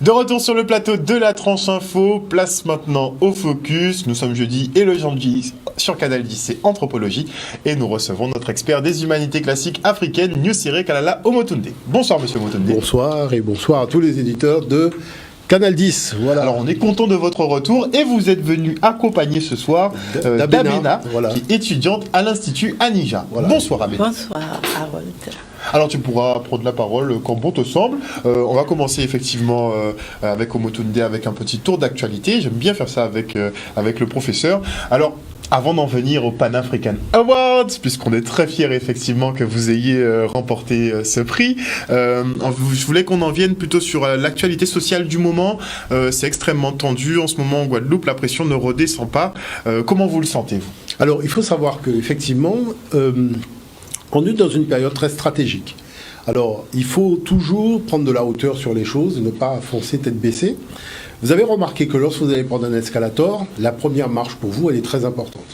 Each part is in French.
De retour sur le plateau de la tranche info, place maintenant au focus. Nous sommes jeudi et le jeudi sur Canal 10, c'est Anthropologie. Et nous recevons notre expert des humanités classiques africaines, Nusire Kalala Omotunde. Bonsoir monsieur Omotunde. Bonsoir et bonsoir à tous les éditeurs de Canal 10. Voilà. Alors on est content de votre retour et vous êtes venu accompagner ce soir d'Abena, voilà, qui est étudiante à l'Institut Anija. Voilà. Bonsoir Abena. Bonsoir Harold. Alors tu pourras prendre la parole quand bon te semble. On va commencer effectivement avec Omotunde avec un petit tour d'actualité. J'aime bien faire ça avec le professeur. Alors avant d'en venir au Pan African Awards, puisqu'on est très fiers effectivement que vous ayez remporté ce prix, je voulais qu'on en vienne plutôt sur l'actualité sociale du moment. C'est extrêmement tendu en ce moment en Guadeloupe, la pression ne redescend pas. Comment vous le sentez-vous ? Alors il faut savoir qu'effectivement, on est dans une période très stratégique. Alors il faut toujours prendre de la hauteur sur les choses, ne pas foncer tête baissée. Vous avez remarqué que lorsque vous allez prendre un escalator, la première marche pour vous, elle est très importante.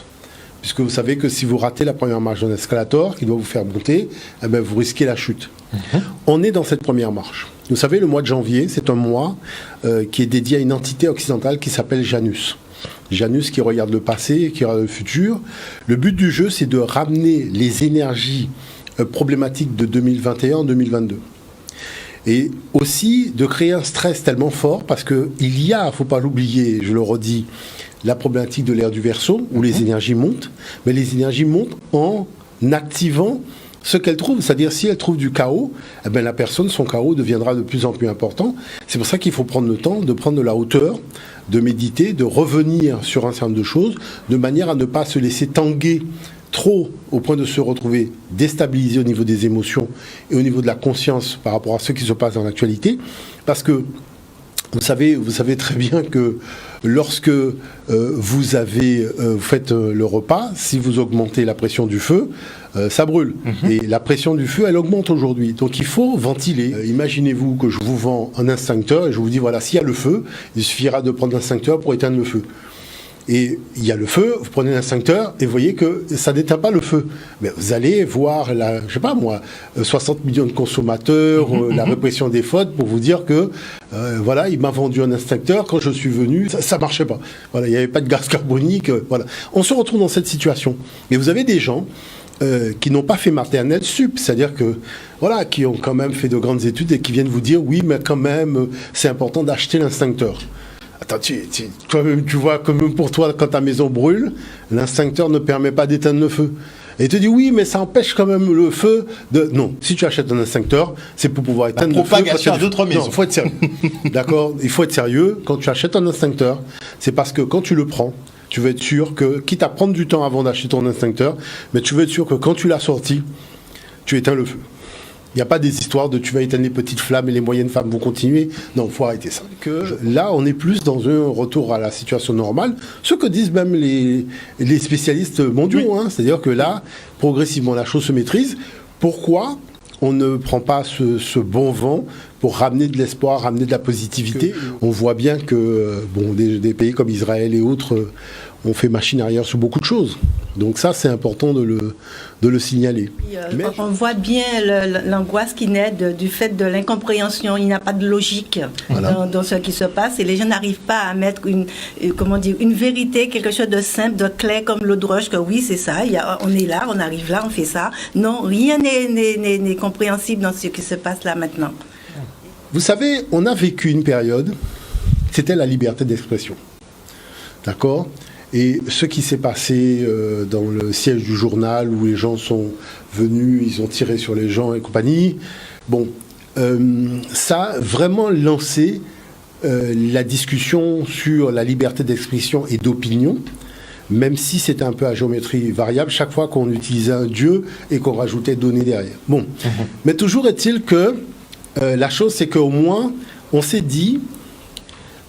Puisque vous savez que si vous ratez la première marche d'un escalator qui doit vous faire monter, eh bien, vous risquez la chute. On est dans cette première marche. Vous savez, le mois de janvier, c'est un mois qui est dédié à une entité occidentale qui s'appelle Janus. Janus qui regarde le passé, qui regarde le futur. Le but du jeu, c'est de ramener les énergies problématiques de 2021 en 2022. Et aussi de créer un stress tellement fort, parce qu'il y a, il ne faut pas l'oublier, je le redis, la problématique de l'ère du Verseau, où les énergies montent, mais les énergies montent en activant ce qu'elle trouve. C'est-à-dire, si elle trouve du chaos, eh bien, la personne, son chaos deviendra de plus en plus important. C'est pour ça qu'il faut prendre le temps de prendre de la hauteur, de méditer, de revenir sur un certain nombre de choses, de manière à ne pas se laisser tanguer trop au point de se retrouver déstabilisé au niveau des émotions et au niveau de la conscience par rapport à ce qui se passe dans l'actualité. Parce que vous savez très bien que lorsque vous faites le repas, si vous augmentez la pression du feu, ça brûle. Et la pression du feu, elle augmente aujourd'hui. Donc il faut ventiler. Imaginez-vous que je vous vends un extincteur et je vous dis, voilà, s'il y a le feu, il suffira de prendre un extincteur pour éteindre le feu. Et il y a le feu, vous prenez l'extincteur et vous voyez que ça n'éteint pas le feu. Mais vous allez voir, 60 millions de consommateurs, la répression des fautes pour vous dire que, voilà, il m'a vendu un extincteur, quand je suis venu, ça marchait pas. Voilà, il n'y avait pas de gaz carbonique, voilà. On se retrouve dans cette situation. Mais vous avez des gens qui n'ont pas fait maternelle sup, c'est-à-dire que, voilà, qui ont quand même fait de grandes études et qui viennent vous dire, oui, mais quand même, c'est important d'acheter l'extincteur. Attends, toi-même, tu vois, comme pour toi, quand ta maison brûle, l'extincteur ne permet pas d'éteindre le feu. Et il te dit, oui, mais ça empêche quand même le feu de... Non, si tu achètes un extincteur, c'est pour pouvoir éteindre le feu. Propagation à d'autres maisons. Non, il faut être sérieux. D'accord ? Il faut être sérieux. Quand tu achètes un extincteur, c'est parce que quand tu le prends, tu veux être sûr que, quitte à prendre du temps avant d'acheter ton extincteur, mais tu veux être sûr que quand tu l'as sorti, tu éteins le feu. Il n'y a pas des histoires de tu vas éteindre les petites flammes et les moyennes flammes vont continuer. Non, il faut arrêter ça. Là, on est plus dans un retour à la situation normale, ce que disent même les spécialistes mondiaux. Oui. C'est-à-dire que là, progressivement, la chose se maîtrise. Pourquoi on ne prend pas ce bon vent pour ramener de l'espoir, ramener de la positivité ? On voit bien que des pays comme Israël et autres ont fait machine arrière sur beaucoup de choses. Donc ça, c'est important de le signaler. On voit bien l'angoisse qui naît du fait de l'incompréhension. Il n'y a pas de logique dans ce qui se passe et les gens n'arrivent pas à mettre une vérité, quelque chose de simple, de clair comme l'eau de roche, que oui, c'est ça, on est là, on arrive là, on fait ça. Non, rien n'est compréhensible dans ce qui se passe là maintenant. Vous savez, on a vécu une période, c'était la liberté d'expression. D'accord ? Et ce qui s'est passé dans le siège du journal, où les gens sont venus, ils ont tiré sur les gens et compagnie, ça a vraiment lancé la discussion sur la liberté d'expression et d'opinion, même si c'était un peu à géométrie variable, chaque fois qu'on utilisait un dieu et qu'on rajoutait données derrière. Mais toujours est-il que la chose, c'est qu'au moins, on s'est dit,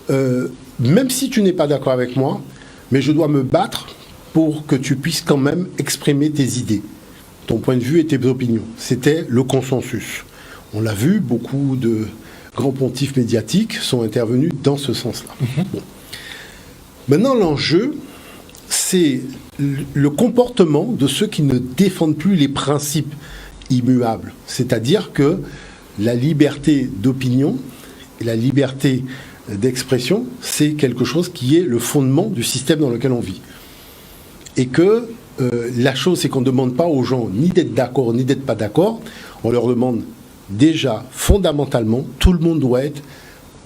même si tu n'es pas d'accord avec moi, mais je dois me battre pour que tu puisses quand même exprimer tes idées, ton point de vue et tes opinions. C'était le consensus. On l'a vu, beaucoup de grands pontifes médiatiques sont intervenus dans ce sens-là. Maintenant, l'enjeu, c'est le comportement de ceux qui ne défendent plus les principes immuables. C'est-à-dire que la liberté d'opinion et la liberté d'expression, c'est quelque chose qui est le fondement du système dans lequel on vit. Et que la chose, c'est qu'on ne demande pas aux gens ni d'être d'accord, ni d'être pas d'accord. On leur demande déjà, fondamentalement, tout le monde doit être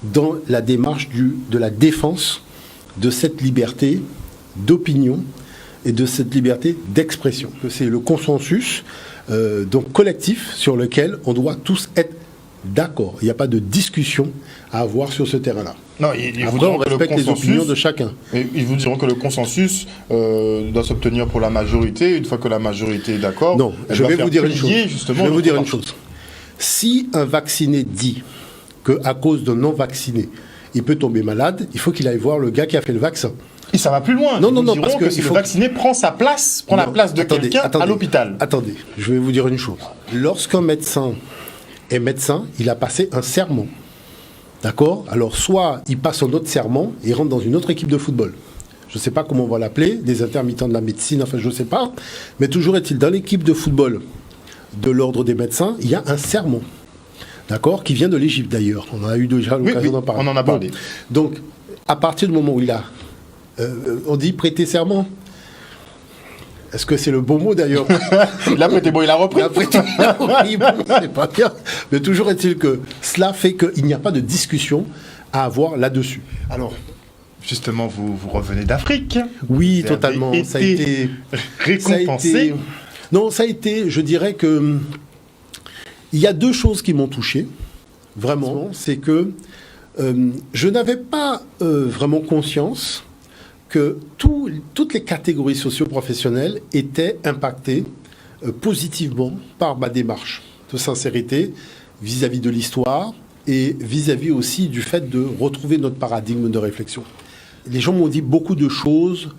dans la démarche de la défense de cette liberté d'opinion et de cette liberté d'expression. C'est le consensus donc collectif sur lequel on doit tous être d'accord. Il n'y a pas de discussion à avoir sur ce terrain-là. Non, Après, on respecte les opinions de chacun. Et ils vous diront que le consensus doit s'obtenir pour la majorité. Une fois que la majorité est d'accord, non, je vais vous dire une chose. Je vais vous dire une chose. Si un vacciné dit qu'à cause d'un non-vacciné, il peut tomber malade, il faut qu'il aille voir le gars qui a fait le vaccin. Et ça va plus loin. Non, parce que si le vacciné prend sa place, la place de quelqu'un à l'hôpital. Attendez, je vais vous dire une chose. Lorsqu'un médecin est médecin, il a passé un serment. D'accord ? Alors, soit il passe un autre serment et rentre dans une autre équipe de football. Je ne sais pas comment on va l'appeler, des intermittents de la médecine, enfin, je ne sais pas. Mais toujours est-il, dans l'équipe de football de l'ordre des médecins, il y a un serment. D'accord ? Qui vient de l'Égypte, d'ailleurs. On a eu déjà l'occasion d'en parler. On en a parlé. Donc, à partir du moment où il a... on dit prêter serment. Est-ce que c'est le bon mot d'ailleurs ? Il a prêté, bon, il a repris. C'est pas bien. Mais toujours est-il que cela fait qu'il n'y a pas de discussion à avoir là-dessus. Alors, justement, vous revenez d'Afrique. Oui, totalement. Ça a été récompensé. Ça a été, je dirais que... Il y a deux choses qui m'ont touché, vraiment. C'est que je n'avais pas vraiment conscience que toutes les catégories socio-professionnelles étaient impactées positivement par ma démarche de sincérité vis-à-vis de l'histoire et vis-à-vis aussi du fait de retrouver notre paradigme de réflexion. Les gens m'ont dit beaucoup de choses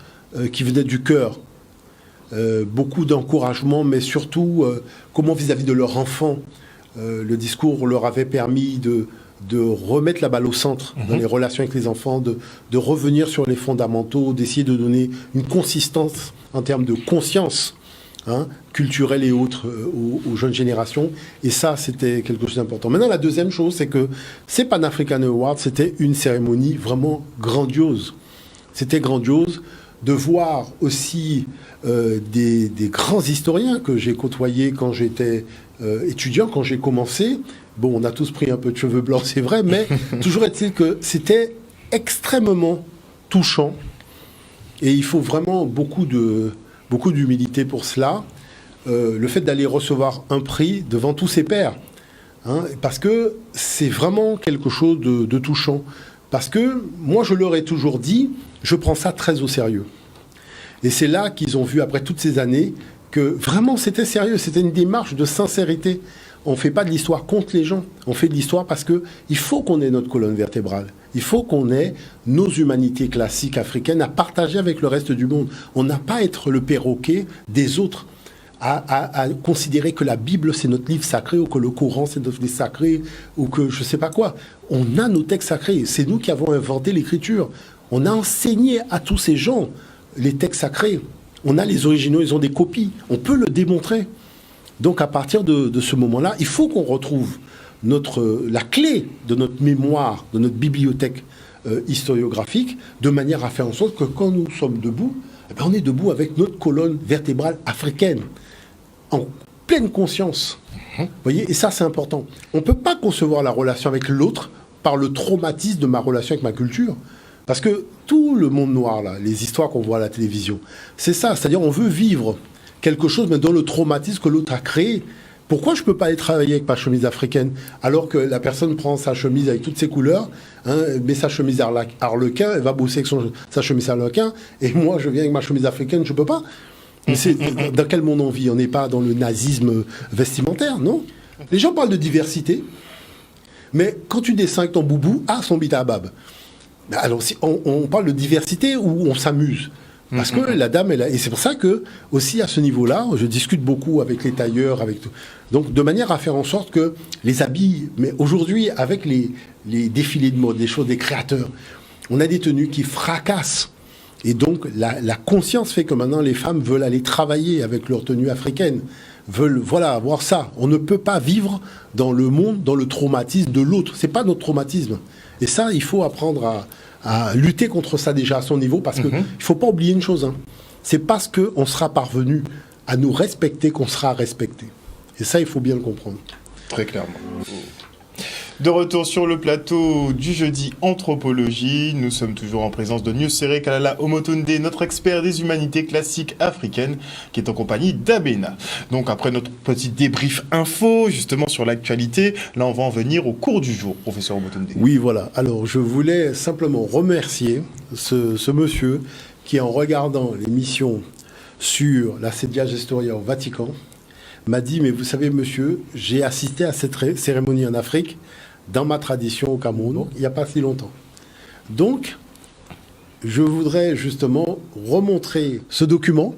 qui venaient du cœur, beaucoup d'encouragement, mais surtout comment vis-à-vis de leur enfant, le discours leur avait permis de remettre la balle au centre dans les relations avec les enfants, de revenir sur les fondamentaux, d'essayer de donner une consistance en termes de conscience culturelle et autres aux jeunes générations. Et ça, c'était quelque chose d'important. Maintenant, la deuxième chose, c'est que ces Pan African Awards, c'était une cérémonie vraiment grandiose. C'était grandiose de voir aussi des grands historiens que j'ai côtoyés quand j'étais étudiant, quand j'ai commencé. Bon, on a tous pris un peu de cheveux blancs, c'est vrai, mais toujours est-il que c'était extrêmement touchant. Et il faut vraiment beaucoup d'humilité pour cela. Le fait d'aller recevoir un prix devant tous ses pairs. Parce que c'est vraiment quelque chose de touchant. Parce que moi, je leur ai toujours dit, je prends ça très au sérieux. Et c'est là qu'ils ont vu, après toutes ces années, que vraiment c'était sérieux. C'était une démarche de sincérité. On ne fait pas de l'histoire contre les gens. On fait de l'histoire parce qu'il faut qu'on ait notre colonne vertébrale. Il faut qu'on ait nos humanités classiques africaines à partager avec le reste du monde. On n'a pas à être le perroquet des autres, à considérer que la Bible, c'est notre livre sacré, ou que le Coran, c'est notre livre sacré, ou que je ne sais pas quoi. On a nos textes sacrés. C'est nous qui avons inventé l'écriture. On a enseigné à tous ces gens les textes sacrés. On a les originaux, ils ont des copies. On peut le démontrer. Donc à partir de ce moment-là, il faut qu'on retrouve la clé de notre mémoire, de notre bibliothèque historiographique, de manière à faire en sorte que quand nous sommes debout, on est debout avec notre colonne vertébrale africaine, en pleine conscience. Vous voyez, et ça c'est important. On ne peut pas concevoir la relation avec l'autre par le traumatisme de ma relation avec ma culture. Parce que tout le monde noir, là, les histoires qu'on voit à la télévision, c'est ça. C'est-à-dire on veut vivre quelque chose, mais dans le traumatisme que l'autre a créé. Pourquoi je ne peux pas aller travailler avec ma chemise africaine alors que la personne prend sa chemise avec toutes ses couleurs, met sa chemise arlequin, elle va bosser avec sa chemise arlequin, et moi je viens avec ma chemise africaine, je ne peux pas. Mais c'est dans quel monde on vit ? On n'est pas dans le nazisme vestimentaire, non ? Les gens parlent de diversité, mais quand tu descends avec ton boubou, son bitabab. Alors si on parle de diversité ou on s'amuse ? Parce que la dame, et c'est pour ça que, aussi à ce niveau-là, je discute beaucoup avec les tailleurs, avec tout. Donc, de manière à faire en sorte que les habits, mais aujourd'hui, avec les défilés de mode, des créateurs, on a des tenues qui fracassent. Et donc, la conscience fait que maintenant, les femmes veulent aller travailler avec leur tenue africaine. veulent avoir ça. On ne peut pas vivre dans le monde, dans le traumatisme de l'autre. C'est pas notre traumatisme. Et ça, il faut apprendre à lutter contre ça déjà à son niveau, parce que il faut pas oublier une chose. C'est parce qu'on sera parvenu à nous respecter qu'on sera respecté. Et ça, il faut bien le comprendre. Très clairement. De retour sur le plateau du jeudi anthropologie, nous sommes toujours en présence de Nusere Kalala Omotunde, notre expert des humanités classiques africaines, qui est en compagnie d'Abena. Donc après notre petit débrief info, justement sur l'actualité, là on va en venir au cours du jour, professeur Omotunde. Oui, voilà. Alors je voulais simplement remercier ce monsieur qui, en regardant l'émission sur la Sedia Gestoria au Vatican, m'a dit, mais vous savez monsieur, j'ai assisté à cette cérémonie en Afrique, dans ma tradition au Cameroun, il n'y a pas si longtemps. Donc, je voudrais justement remontrer ce document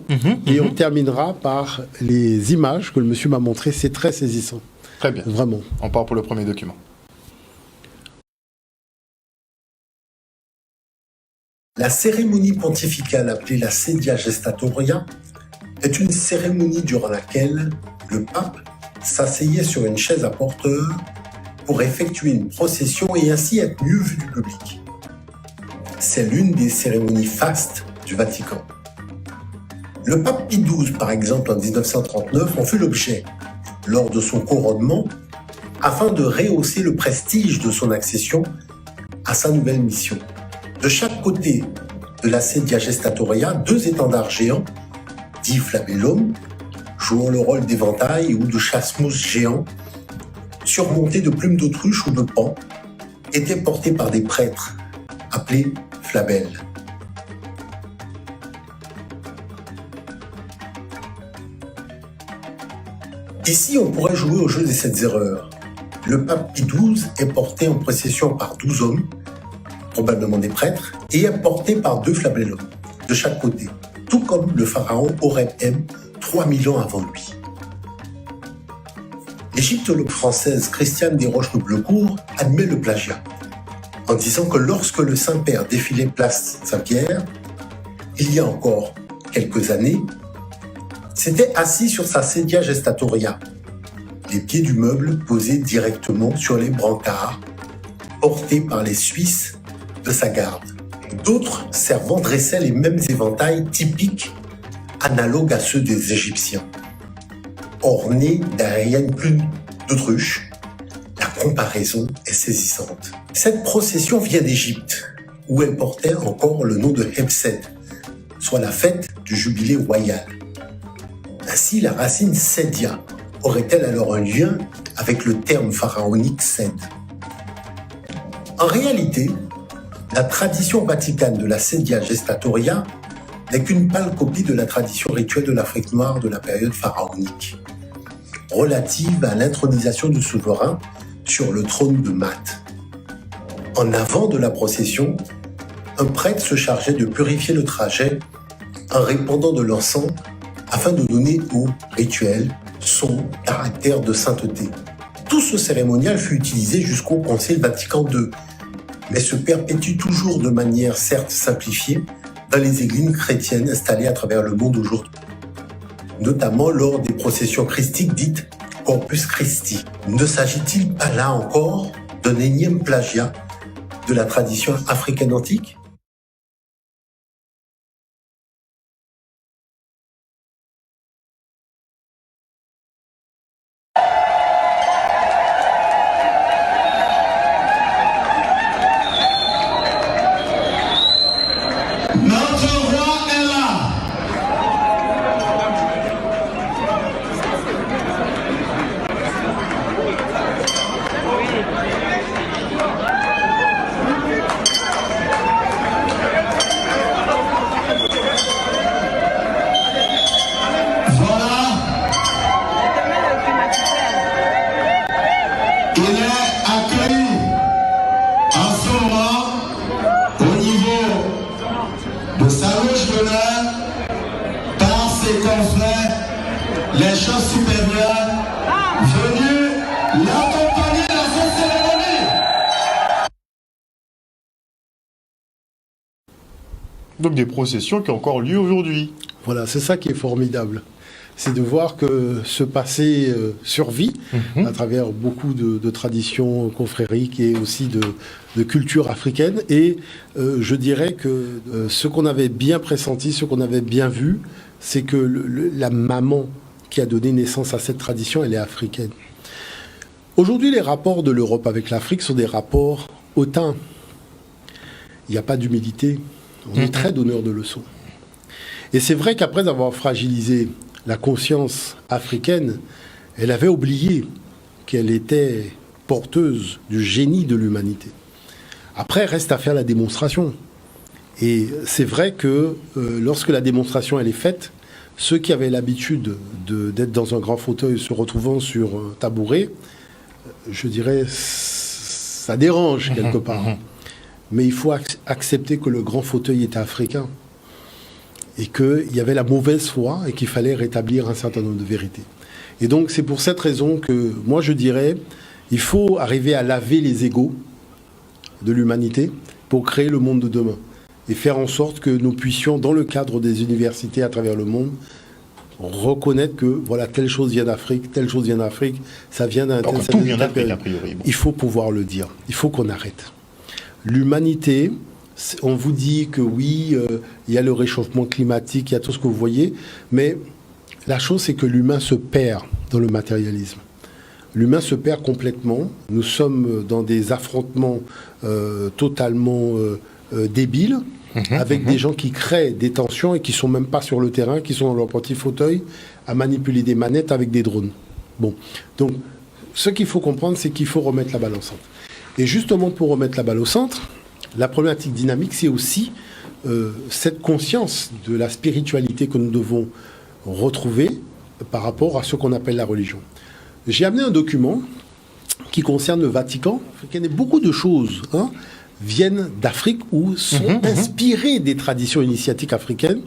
et on terminera par les images que le monsieur m'a montrées. C'est très saisissant. Très bien. Vraiment. On part pour le premier document. La cérémonie pontificale appelée la Sedia Gestatoria est une cérémonie durant laquelle le pape s'asseyait sur une chaise à porteur pour effectuer une procession et ainsi être mieux vu du public. C'est l'une des cérémonies fastes du Vatican. Le pape Pie XII, par exemple, en 1939, en fut l'objet lors de son couronnement afin de rehausser le prestige de son accession à sa nouvelle mission. De chaque côté de la Sedia Gestatoria, 2 étendards géants, dits flabellum, jouant le rôle d'éventail ou de chasse-mousse géant, surmontés de plumes d'autruche ou de paon, étaient portés par des prêtres, appelés flabelles. Ici, on pourrait jouer au jeu des 7 erreurs. Le pape Pie XII est porté en procession par 12 hommes, probablement des prêtres, et est porté par 2 flabellum, de chaque côté, tout comme le pharaon Horeb-M, 3000 ans avant lui. L'égyptologue française Christiane Desroches-Loublecourt admet le plagiat, en disant que lorsque le Saint-Père défilait place Saint-Pierre, il y a encore quelques années, s'était assis sur sa Sedia Gestatoria, les pieds du meuble posés directement sur les brancards, portés par les Suisses de sa garde. D'autres servants dressaient les mêmes éventails typiques, analogues à ceux des Égyptiens, ornés d'aériennes plumes d'autruche. La comparaison est saisissante. Cette procession vient d'Égypte, où elle portait encore le nom de Hebsed, soit la fête du jubilé royal. Ainsi, la racine Sedia aurait-elle alors un lien avec le terme pharaonique Sed? En réalité, la tradition vaticane de la Sedia Gestatoria n'est qu'une pâle copie de la tradition rituelle de l'Afrique noire de la période pharaonique, relative à l'intronisation du souverain sur le trône de Math. En avant de la procession, un prêtre se chargeait de purifier le trajet en répandant de l'encens afin de donner au rituel son caractère de sainteté. Tout ce cérémonial fut utilisé jusqu'au Concile Vatican II, mais se perpétue toujours de manière certes simplifiée dans les églises chrétiennes installées à travers le monde aujourd'hui, notamment lors des processions christiques dites Corpus Christi. Ne s'agit-il pas là encore d'un énième plagiat de la tradition africaine antique ? Donc des processions qui ont encore lieu aujourd'hui. Voilà, c'est ça qui est formidable. c'est de voir que ce passé survit à travers beaucoup de traditions confrériques et aussi de culture africaine. Et je dirais que ce qu'on avait bien pressenti, ce qu'on avait bien vu, c'est que la maman qui a donné naissance à cette tradition, elle est africaine. Aujourd'hui, les rapports de l'Europe avec l'Afrique sont des rapports hautains. Il n'y a pas d'humilité. On est très donneur de leçons. Et c'est vrai qu'après avoir fragilisé la conscience africaine, elle avait oublié qu'elle était porteuse du génie de l'humanité. Après, reste à faire la démonstration. Et c'est vrai que lorsque la démonstration elle est faite, ceux qui avaient l'habitude d'être dans un grand fauteuil se retrouvant sur un tabouret, je dirais, ça dérange quelque part. Mais il faut accepter que le grand fauteuil était africain et qu'il y avait la mauvaise foi et qu'il fallait rétablir un certain nombre de vérités. Et donc c'est pour cette raison que moi je dirais, il faut arriver à laver les égos de l'humanité pour créer le monde de demain et faire en sorte que nous puissions, dans le cadre des universités à travers le monde, reconnaître que voilà, telle chose vient d'Afrique, telle chose vient d'Afrique, ça vient d'un tel... Tout vient d'Afrique, a priori. Bon. Il faut pouvoir le dire, il faut qu'on arrête. L'humanité, on vous dit que oui, il y a le réchauffement climatique, il y a tout ce que vous voyez, mais la chose c'est que l'humain se perd dans le matérialisme. L'humain se perd complètement. Nous sommes dans des affrontements totalement débiles, avec des gens qui créent des tensions et qui ne sont même pas sur le terrain, qui sont dans leur petit fauteuil à manipuler des manettes avec des drones. Bon, donc ce qu'il faut comprendre, c'est qu'il faut remettre la balle au centre. Et justement, pour remettre la balle au centre, la problématique dynamique, c'est aussi cette conscience de la spiritualité que nous devons retrouver par rapport à ce qu'on appelle la religion. J'ai amené un document qui concerne le Vatican. Beaucoup de choses viennent d'Afrique ou sont inspirées des traditions initiatiques africaines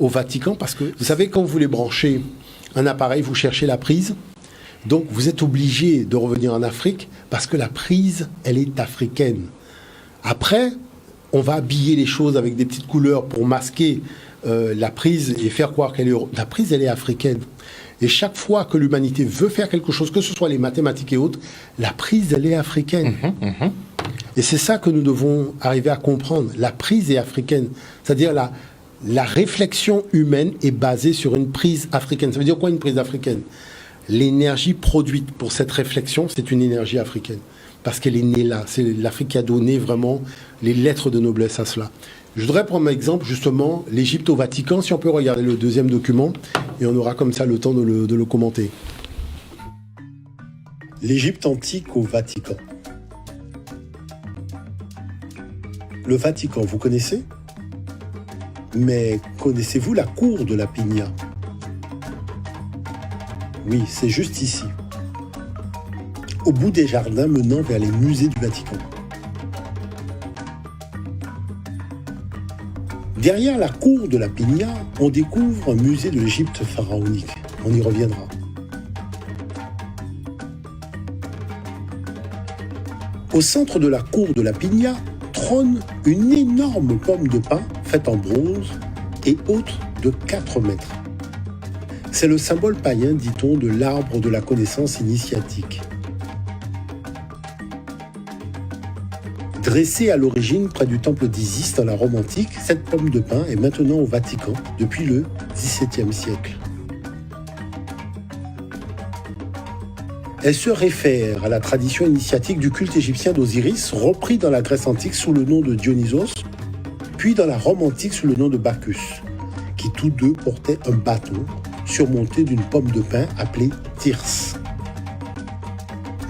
au Vatican, parce que, vous savez, quand vous voulez brancher un appareil, vous cherchez la prise. Donc, vous êtes obligé de revenir en Afrique parce que la prise, elle est africaine. Après, on va habiller les choses avec des petites couleurs pour masquer la prise et faire croire qu'elle est... La prise, elle est africaine. Et chaque fois que l'humanité veut faire quelque chose, que ce soit les mathématiques et autres, la prise, elle est africaine. Et c'est ça que nous devons arriver à comprendre. La prise est africaine. C'est-à-dire la réflexion humaine est basée sur une prise africaine. Ça veut dire quoi, une prise africaine ? L'énergie produite pour cette réflexion, c'est une énergie africaine. Parce qu'elle est née là. C'est l'Afrique qui a donné vraiment les lettres de noblesse à cela. Je voudrais prendre un exemple, justement, l'Égypte au Vatican. Si on peut regarder le deuxième document, et on aura comme ça le temps de le commenter. L'Égypte antique au Vatican. Le Vatican, vous connaissez ? Mais connaissez-vous la cour de la Pigna ? Oui, c'est juste ici, au bout des jardins menant vers les musées du Vatican. Derrière la cour de la Pigna, on découvre un musée de l'Égypte pharaonique. On y reviendra. Au centre de la cour de la Pigna trône une énorme pomme de pin faite en bronze et haute de 4 mètres. C'est le symbole païen, dit-on, de l'arbre de la connaissance initiatique. Dressée à l'origine près du temple d'Isis dans la Rome antique, cette pomme de pin est maintenant au Vatican depuis le XVIIe siècle. Elle se réfère à la tradition initiatique du culte égyptien d'Osiris, repris dans la Grèce antique sous le nom de Dionysos, puis dans la Rome antique sous le nom de Bacchus, qui tous deux portaient un bâton surmonté d'une pomme de pin appelée thyrse.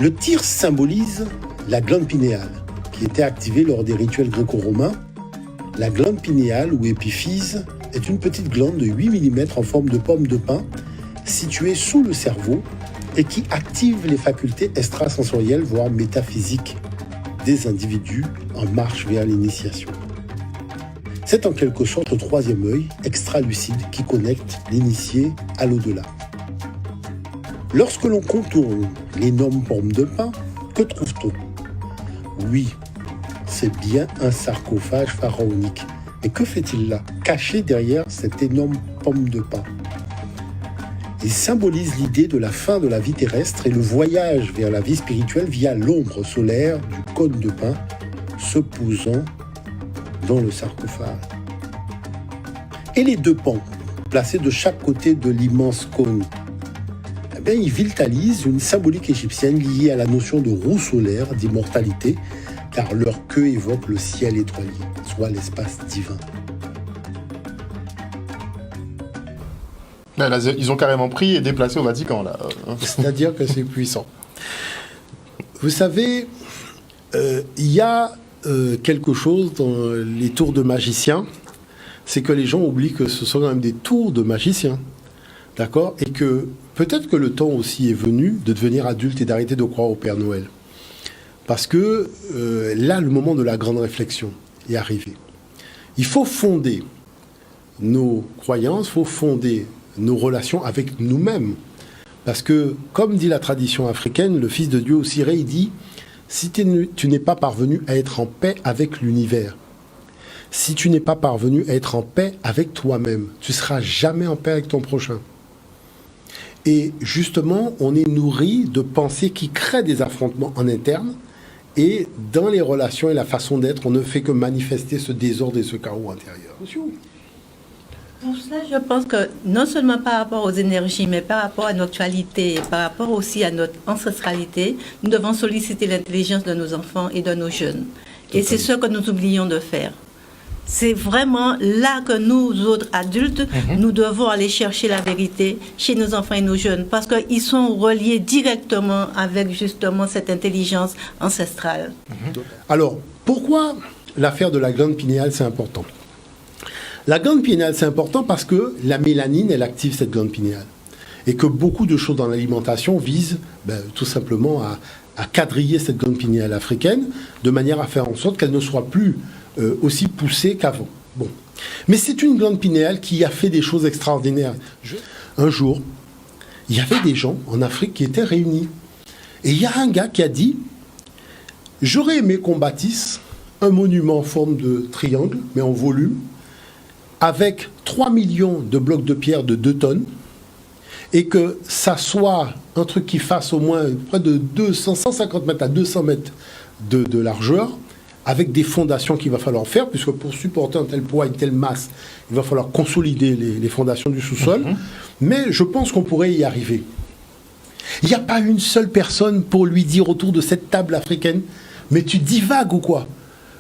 Le thyrse symbolise la glande pinéale, qui était activée lors des rituels gréco-romains. La glande pinéale ou épiphyse est une petite glande de 8 mm en forme de pomme de pin située sous le cerveau et qui active les facultés extrasensorielles, voire métaphysiques, des individus en marche vers l'initiation. C'est en quelque sorte le troisième œil extra-lucide qui connecte l'initié à l'au-delà. Lorsque l'on contourne l'énorme pomme de pin, que trouve-t-on ? Oui, c'est bien un sarcophage pharaonique. Mais que fait-il là, caché derrière cette énorme pomme de pin ? Il symbolise l'idée de la fin de la vie terrestre et le voyage vers la vie spirituelle via l'ombre solaire du cône de pin se posant dans le sarcophage. Et les deux pans, placés de chaque côté de l'immense cône, eh bien, ils vitalisent une symbolique égyptienne liée à la notion de roue solaire, d'immortalité, car leur queue évoque le ciel étoilé, soit l'espace divin. Là, ils ont carrément pris et déplacé au Vatican, là. C'est-à-dire que c'est puissant. Vous savez, il y a quelque chose dans les tours de magiciens, c'est que les gens oublient que ce sont quand même des tours de magiciens. D'accord ? Et que peut-être que le temps aussi est venu de devenir adulte et d'arrêter de croire au Père Noël. Parce que là, le moment de la grande réflexion est arrivé. Il faut fonder nos croyances, il faut fonder nos relations avec nous-mêmes. Parce que, comme dit la tradition africaine, le Fils de Dieu au Siré, il dit « Si tu n'es pas parvenu à être en paix avec l'univers, si tu n'es pas parvenu à être en paix avec toi-même, tu ne seras jamais en paix avec ton prochain. » Et justement, on est nourri de pensées qui créent des affrontements en interne. Et dans les relations et la façon d'être, on ne fait que manifester ce désordre et ce chaos intérieur. Pour cela, je pense que non seulement par rapport aux énergies, mais par rapport à notre actualité, par rapport aussi à notre ancestralité, nous devons solliciter l'intelligence de nos enfants et de nos jeunes. Et c'est ce que nous oublions de faire. C'est vraiment là que nous, autres adultes, nous devons aller chercher la vérité chez nos enfants et nos jeunes, parce qu'ils sont reliés directement avec justement cette intelligence ancestrale. Alors, pourquoi l'affaire de la glande pinéale, c'est important ? La glande pinéale, c'est important parce que la mélanine, elle active cette glande pinéale. Et que beaucoup de choses dans l'alimentation visent tout simplement à quadriller cette glande pinéale africaine, de manière à faire en sorte qu'elle ne soit plus aussi poussée qu'avant. Bon. Mais c'est une glande pinéale qui a fait des choses extraordinaires. Un jour, il y avait des gens en Afrique qui étaient réunis. Et il y a un gars qui a dit « J'aurais aimé qu'on bâtisse un monument en forme de triangle, mais en volume, avec 3 millions de blocs de pierre de 2 tonnes, et que ça soit un truc qui fasse au moins près de 150 mètres à 200 mètres de largeur, avec des fondations qu'il va falloir faire, puisque pour supporter un tel poids, une telle masse, il va falloir consolider les fondations du sous-sol. Mais je pense qu'on pourrait y arriver. Il n'y a pas une seule personne pour lui dire autour de cette table africaine « Mais tu divagues ou quoi ?»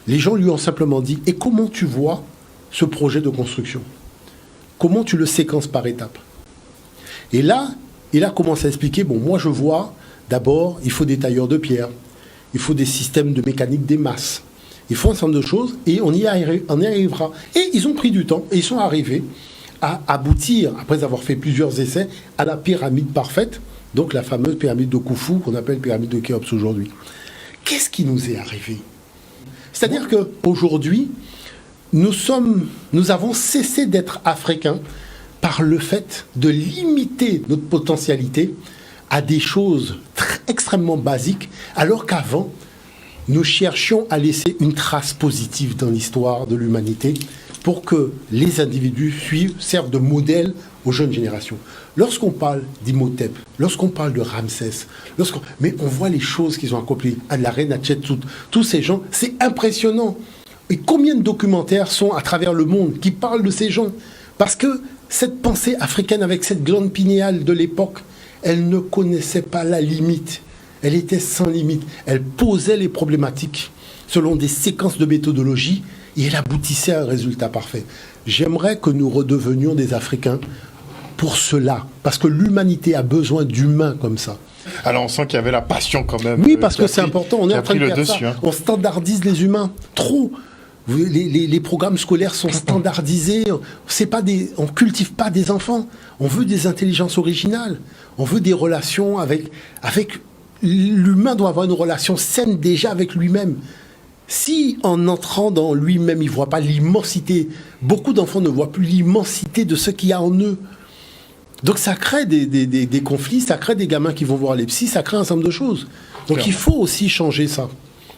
Les gens lui ont simplement dit « Et comment tu vois ce projet de construction? Comment tu le séquences par étapes ?» Et là, il a commencé à expliquer, bon, moi je vois, d'abord, il faut des tailleurs de pierre, il faut des systèmes de mécanique des masses, il faut un certain nombre de choses, et on y arrivera. Et ils ont pris du temps, et ils sont arrivés à aboutir, après avoir fait plusieurs essais, à la pyramide parfaite, donc la fameuse pyramide de Khufu, qu'on appelle pyramide de Khéops aujourd'hui. Qu'est-ce qui nous est arrivé? C'est-à-dire qu'aujourd'hui, nous avons cessé d'être africains par le fait de limiter notre potentialité à des choses extrêmement basiques, alors qu'avant, nous cherchions à laisser une trace positive dans l'histoire de l'humanité pour que les individus servent de modèle aux jeunes générations. Lorsqu'on parle d'Imhotep, lorsqu'on parle de Ramsès, mais on voit les choses qu'ils ont accomplies, à la reine Hatshepsut, tous ces gens, c'est impressionnant. Et combien de documentaires sont à travers le monde qui parlent de ces gens? Parce que cette pensée africaine avec cette glande pinéale de l'époque, elle ne connaissait pas la limite. Elle était sans limite. Elle posait les problématiques selon des séquences de méthodologie et elle aboutissait à un résultat parfait. J'aimerais que nous redevenions des Africains pour cela, parce que l'humanité a besoin d'humains comme ça. Alors on sent qu'il y avait la passion quand même. Oui, parce que c'est important. On est en train de faire dessus, ça. hein. On standardise les humains trop. Les programmes scolaires sont standardisés. On cultive pas des enfants. On veut des intelligences originales. On veut des relations avec l'humain doit avoir une relation saine déjà avec lui-même. Si en entrant dans lui-même, il ne voit pas l'immensité, beaucoup d'enfants ne voient plus l'immensité de ce qu'il y a en eux. Donc ça crée des conflits, ça crée des gamins qui vont voir les psys, ça crée un certain nombre de choses. Donc il faut aussi changer ça.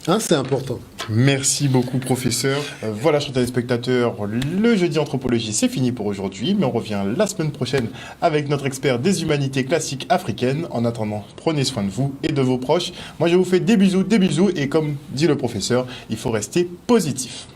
Hein, c'est important. Merci beaucoup, professeur. Voilà, chers téléspectateurs, le jeudi anthropologie, c'est fini pour aujourd'hui, mais on revient la semaine prochaine avec notre expert des humanités classiques africaines. En attendant, prenez soin de vous et de vos proches. Moi, je vous fais des bisous, et comme dit le professeur, il faut rester positif.